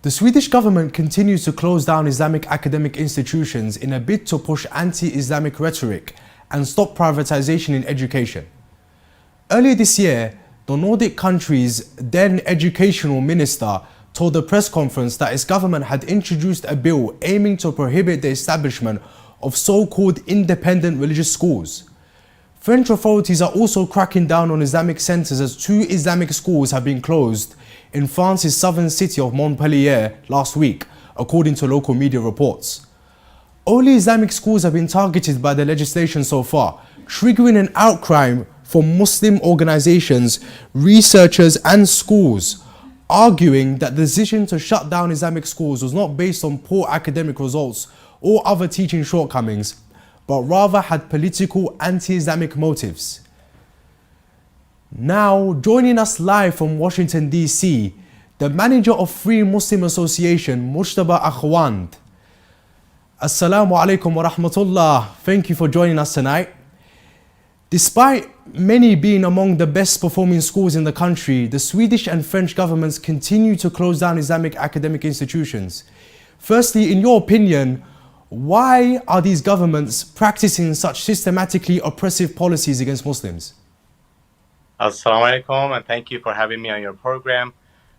The Swedish government continues to close down Islamic academic institutions in a bid to push anti-Islamic rhetoric and stop privatization in education. Earlier this year, the Nordic country's then educational minister told a press conference that its government had introduced a bill aiming to prohibit the establishment of so-called independent religious schools. French authorities are also cracking down on Islamic centres as 2 Islamic schools have been closed in France's southern city of Montpellier last week, according to local media reports. Only Islamic schools have been targeted by the legislation so far, triggering an outcry from Muslim organisations, researchers and schools, arguing that the decision to shut down Islamic schools was not based on poor academic results or other teaching shortcomings, but rather had political anti-Islamic motives. Now, joining us live from Washington DC, the manager of Freemuslim Association, Mujtaba Akhwand. Assalamu alaikum wa rahmatullah. Thank you for joining us tonight. Despite many being among the best performing schools in the country, the Swedish and French governments continue to close down Islamic academic institutions. Firstly, in your opinion, why are these governments practicing such systematically oppressive policies against Muslims? Assalamu alaikum, and thank you for having me on your program.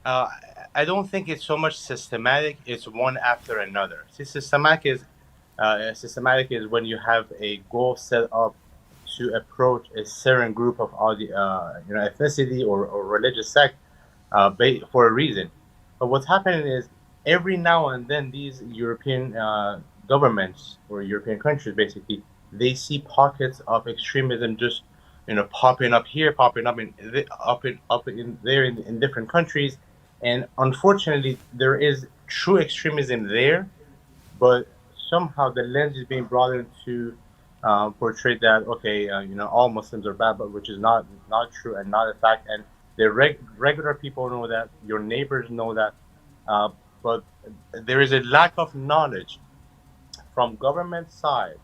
I don't think it's so much systematic, it's one after another. Systematic is when you have a goal set up to approach a certain group of ethnicity or religious sect for a reason. But what's happening is every now and then these European governments or European countries, basically, they see pockets of extremism just popping up here, popping up in different countries, and unfortunately there is true extremism there, but somehow the lens is being brought in to portray that all Muslims are bad, but which is not true and not a fact, and the regular people know that, your neighbors know that, but there is a lack of knowledge from government side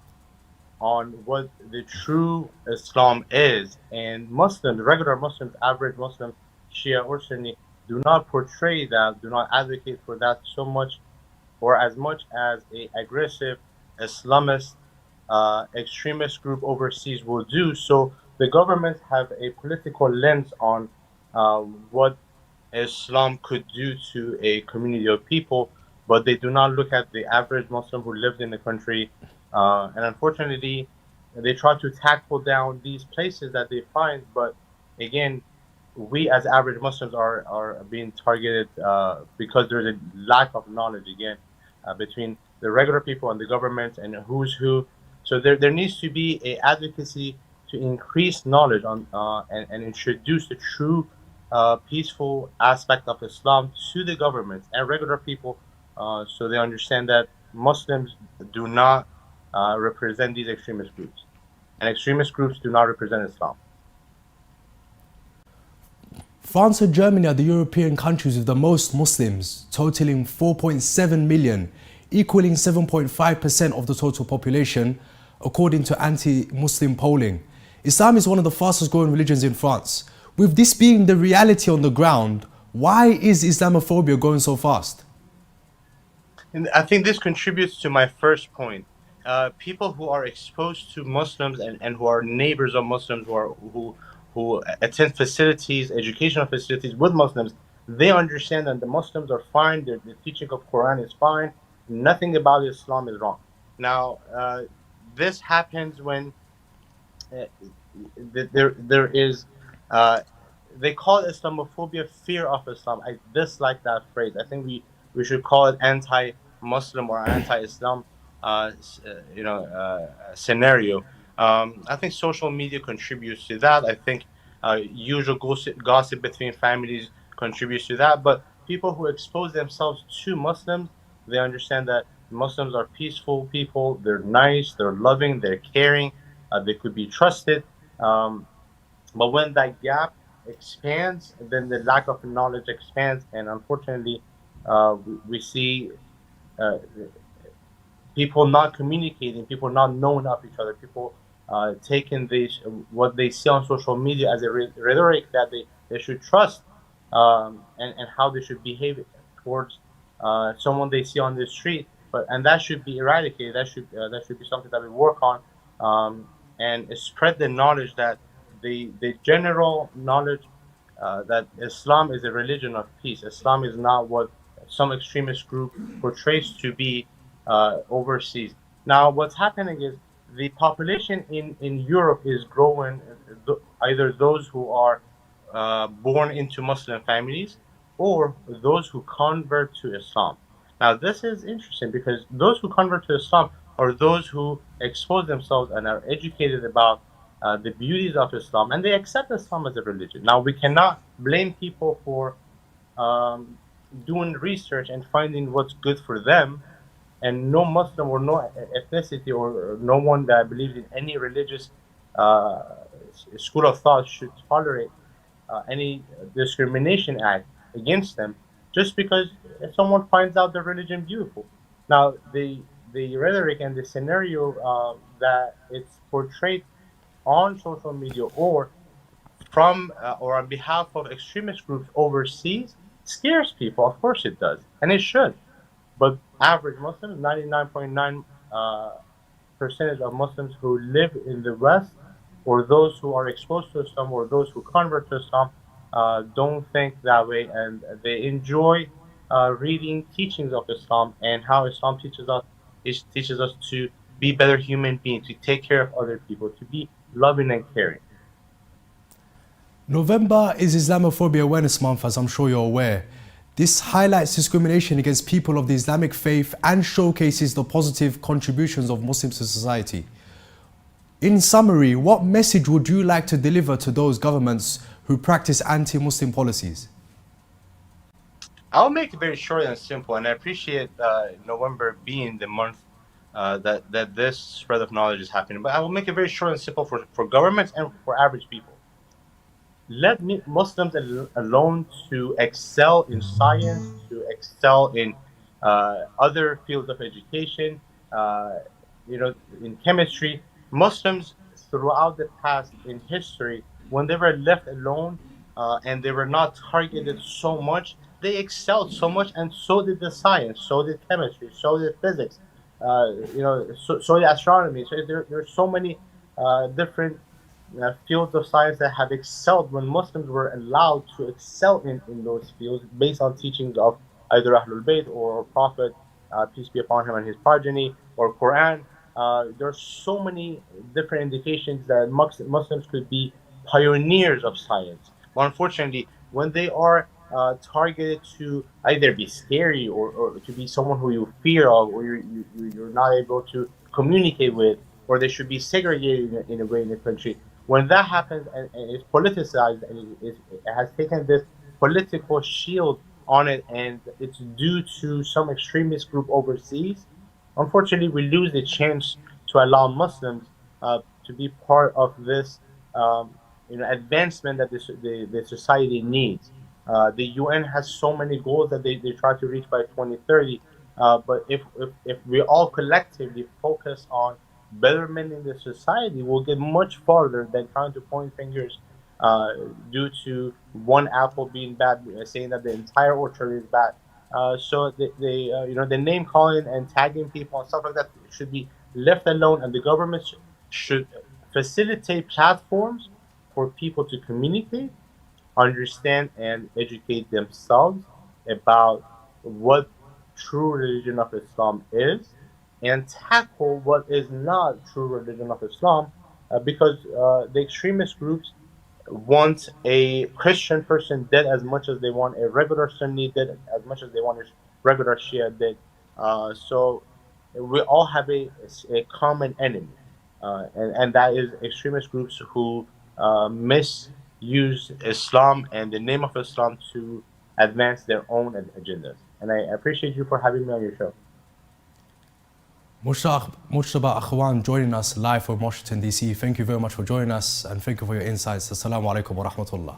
on what the true Islam is, and Muslims, regular Muslims, average Muslims, Shia or Sunni, do not portray that, do not advocate for that so much or as much as a aggressive Islamist extremist group overseas will do. So the governments have a political lens on what Islam could do to a community of people, but they do not look at the average Muslim who lives in the country. And unfortunately, they try to tackle down these places that they find. But again, we as average Muslims are being targeted because there's a lack of knowledge, again, between the regular people and the government and who's who. So there needs to be a advocacy to increase knowledge on and introduce the true peaceful aspect of Islam to the government and regular people, so they understand that Muslims do not represent these extremist groups, and extremist groups do not represent Islam. France and Germany are the European countries with the most Muslims, totaling 4.7 million, equaling 7.5% of the total population, according to anti-Muslim polling. Islam is one of the fastest growing religions in France. With this being the reality on the ground, why is Islamophobia growing so fast? And I think this contributes to my first point. People who are exposed to Muslims and who are neighbors of Muslims, who attend facilities, educational facilities with Muslims, they understand that the Muslims are fine, the teaching of Quran is fine, nothing about Islam is wrong. Now, this happens when there is, they call Islamophobia fear of Islam. I dislike that phrase. I think we should call it anti-Muslim or anti-Islam scenario. I think social media contributes to that. I think usual gossip between families contributes to that. But people who expose themselves to Muslims, they understand that Muslims are peaceful people. They're nice, they're loving, they're caring, they could be trusted. But when that gap expands, then the lack of knowledge expands, and unfortunately, we see people not communicating, people not knowing of each other, people taking what they see on social media as a rhetoric that they should trust, and how they should behave towards someone they see on the street, and that should be eradicated. That should be something that we work on, and spread the knowledge that the general knowledge that Islam is a religion of peace. Islam is not what some extremist group portrays to be overseas. Now, what's happening is the population in Europe is growing, either those who are born into Muslim families or those who convert to Islam. Now, this is interesting because those who convert to Islam are those who expose themselves and are educated about the beauties of Islam, and they accept Islam as a religion. Now, we cannot blame people for doing research and finding what's good for them, and no Muslim or no ethnicity or no one that believes in any religious school of thought should tolerate any discrimination act against them just because someone finds out their religion beautiful. Now, the rhetoric and the scenario that it's portrayed on social media or from or on behalf of extremist groups overseas scares people. Of course it does, and it should. But average Muslims, 99.9 percentage of Muslims who live in the West, or those who are exposed to Islam, or those who convert to Islam, don't think that way, and they enjoy reading teachings of Islam and how Islam teaches us to be better human beings, to take care of other people, to be loving and caring. November is Islamophobia Awareness Month, as I'm sure you're aware. This highlights discrimination against people of the Islamic faith and showcases the positive contributions of Muslims to society. In summary, what message would you like to deliver to those governments who practice anti-Muslim policies? I'll make it very short and simple, and I appreciate November being the month that this spread of knowledge is happening. But I will make it very short and simple for governments and for average people. Let Muslims alone to excel in science, to excel in other fields of education, in chemistry. Muslims throughout the past in history, when they were left alone and they were not targeted so much, they excelled so much, and so did the science, so did chemistry, so did physics, so did astronomy. So there are so many different fields of science that have excelled when Muslims were allowed to excel in those fields based on teachings of either Ahlul Bayt or Prophet, peace be upon him, and his progeny, or Quran. There are so many different indications that Muslims could be pioneers of science. But unfortunately, when they are targeted to either be scary or to be someone who you fear of, or you're not able to communicate with, or they should be segregated in a way in the country, when that happens and it's politicized and it has taken this political shield on it, and it's due to some extremist group overseas, unfortunately we lose the chance to allow Muslims to be part of this advancement that the society needs. The UN has so many goals that they try to reach by 2030, but if we all collectively focus on betterment in the society, we'll get much farther than trying to point fingers due to one apple being bad, saying that the entire orchard is bad. So the name calling and tagging people and stuff like that should be left alone, and the government should facilitate platforms for people to communicate, understand, and educate themselves about what true religion of Islam is, and tackle what is not true religion of Islam, because the extremist groups want a Christian person dead as much as they want a regular Sunni dead as much as they want a regular Shia dead. So we all have a common enemy, and that is extremist groups who misuse Islam and the name of Islam to advance their own agendas. And I appreciate you for having me on your show. Mujtaba Akhwan joining us live from Washington DC. Thank you very much for joining us, and thank you for your insights. Assalamu alaikum wa rahmatullah.